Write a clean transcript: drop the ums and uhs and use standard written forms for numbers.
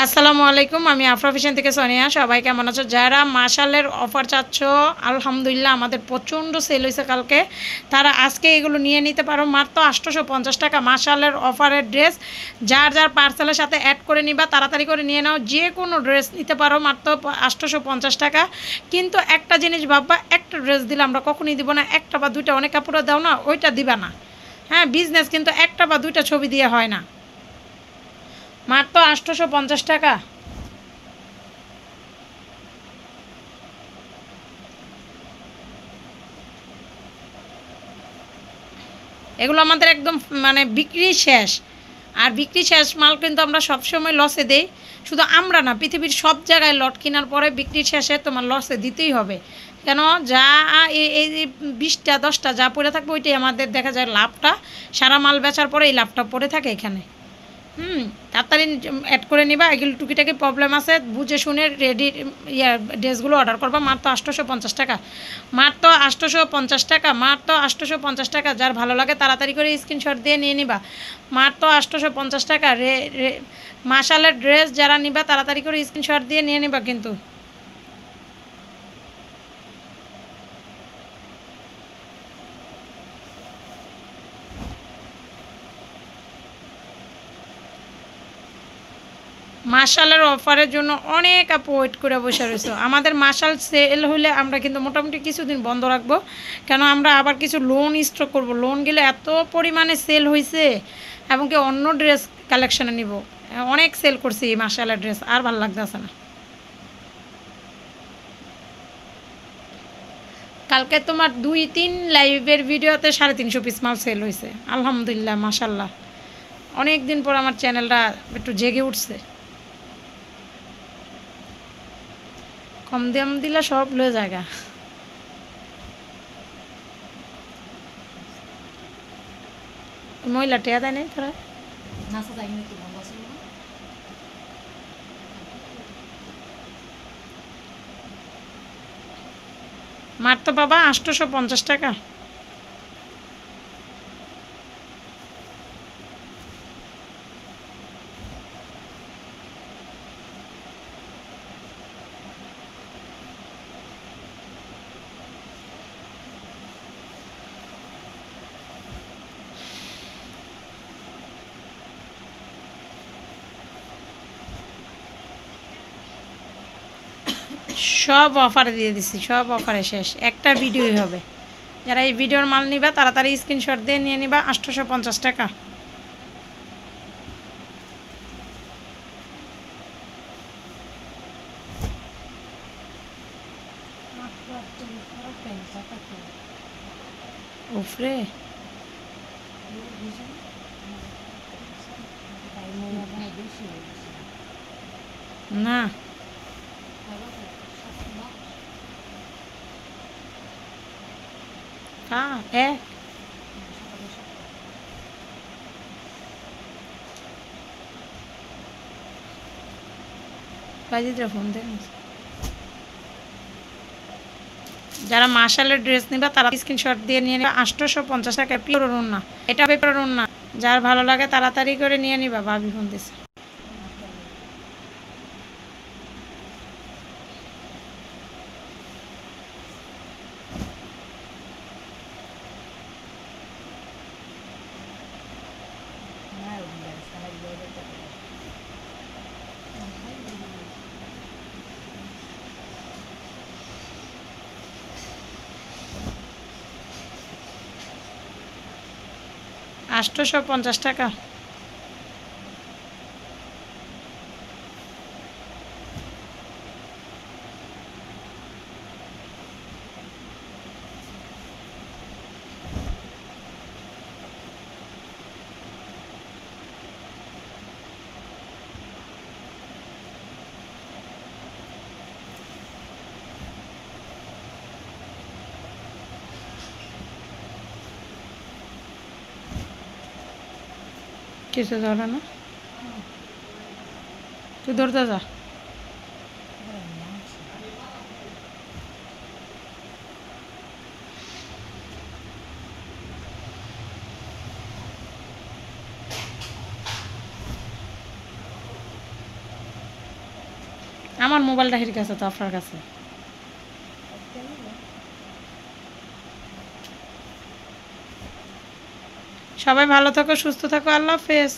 আসসালামু আলাইকুম, আমি আফরা ফ্যাশন থেকে সোনিয়া। সবাই কেমন আছো? যারা মাশালের অফার চাচ্ছ, আলহামদুলিল্লাহ আমাদের প্রচণ্ড সেল হয়েছে কালকে, তারা আজকে এগুলো নিয়ে নিতে পারো। মাত্র 850 টাকা মাশালের অফারের ড্রেস। যার যার পার্সেলের সাথে অ্যাড করে নিবা, তাড়াতাড়ি করে নিয়ে নাও। যে কোনো ড্রেস নিতে পারো মাত্র 850 টাকা। কিন্তু একটা জিনিস ভাববা, একটা ড্রেস দিলে আমরা কখনই দিব না। একটা বা দুইটা, অনেক কাপড় দাও না, ওইটা দিবা না। হ্যাঁ, বিজনেস কিন্তু একটা বা দুইটা ছবি দিয়ে হয় না। মাত্র 850 টাকা। এগুলো আমাদের একদম মানে বিক্রি শেষ। আর বিক্রি শেষ মাল কিন্তু আমরা সবসময় লসে দেই। শুধু আমরা না, পৃথিবীর সব জায়গায় লট কেনার পরে বিক্রি শেষে তোমার লসে দিতেই হবে। কেন? যা এই 20টা 10টা যা পড়ে থাকবে, ওইটাই আমাদের দেখা যায় লাভটা। সারা মাল বেচার পরে এই লাভটা পড়ে থাকে এখানে। তাড়াতাড়ি অ্যাড করে নিবা। এগুলো টুকিটাকি প্রবলেম আছে, বুঝে শুনে রেডি ড্রেসগুলো অর্ডার করবা। মাত্র 850 টাকা, মাত্র 850 টাকা, মাত্র 850 টাকা। যার ভালো লাগে তাড়াতাড়ি করে স্ক্রিনশট দিয়ে নিয়ে নিবা। মাত্র 850 টাকা। মাশালের ড্রেস যারা নিবা তাড়াতাড়ি করে স্ক্রিনশট দিয়ে নিয়ে নিবা কিন্তু। মাশালের অফারের জন্য অনেক আপু ওয়েট করে বসে রয়েছে। আমাদের মাশাল সেল হলে আমরা কিন্তু মোটামুটি কিছুদিন বন্ধ রাখবো। কেন? আমরা আবার কিছু লোন স্টক করব। লোন গেলে এত পরিমাণে সেল হয়েছে, এবং কি অন্য ড্রেস কালেকশানে নিব। অনেক সেল করছি এই মাশালের ড্রেস, আর ভালো লাগতেছে না। কালকে তোমার 2-3 লাইভের ভিডিওতে 350 পিস মাল সেল হয়েছে। আলহামদুলিল্লাহ, মাশাল্লাহ। অনেক দিন পর আমার চ্যানেলটা একটু জেগে উঠছে। কম দাম দিলে সব লো জায়গা। মহিলা টেয়া দেয় নাই তোরা? মাত্র বাবা 850 টাকা। সব অফারে দিয়ে দিছি, সব অফারে শেষ। একটা ভিডিওই হবে। যারা এই ভিডিওর মাল নিবা তাড়াতাড়ি স্ক্রিনশট দিয়ে নিয়ে নিবা। 850 টাকা। উফরে না, এক বাজিদরা ফোন দেন। যারা মাশালের ড্রেস নিবা তারা স্ক্রিনশট দিয়ে নিয়ে নিবা। 850 টাকা পিওর ওড়না। এটা পিওর ওড়না। যার ভালো লাগে তাড়াতাড়ি করে নিয়ে নিবা। ভাবি ফোন দিছে। 850 টাকা। কিছু ধরে না, তুই ধরতে যা। আমার মোবাইলটা হের কাছে তো আপনার কাছে। সবাই ভালো থাকো, সুস্থ থাকো, আল্লাহ হাফেজ।